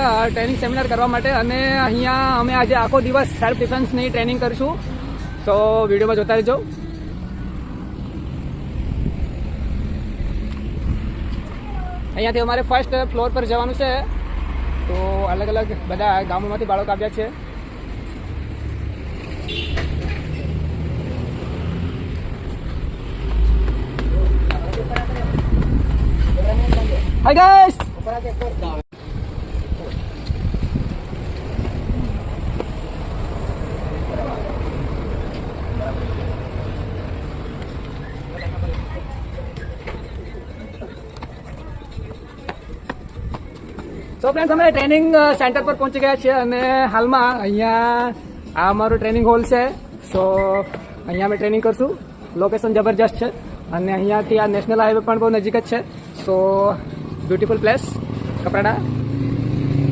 Training seminar કરવા માટે અને અહીંયા અમે આજે આખો દિવસ સેલ્ફ ડિફેન્સની ટ્રેનિંગ કરીશું. સો વિડીયોમાં જોતા રહેજો. અહીંયાથી અમારે ફર્સ્ટ ફ્લોર પર જવાનું છે. તો અલગ અલગ બધા ગામોમાંથી બાળકો આવ્યા છે. હાય ગાઈસ, તો ફ્રેન્ડ્સ અમે ટ્રેનિંગ સેન્ટર પર પહોંચી ગયા છીએ અને હાલમાં અહીંયા આ અમારો ટ્રેનિંગ હોલ છે. સો અહીંયા અમે ટ્રેનિંગ કરશું. લોકેશન જબરજસ્ત છે અને અહીંયાથી આ નેશનલ હાઈવે પણ બહુ નજીક જ છે. So beautiful place Kaprada.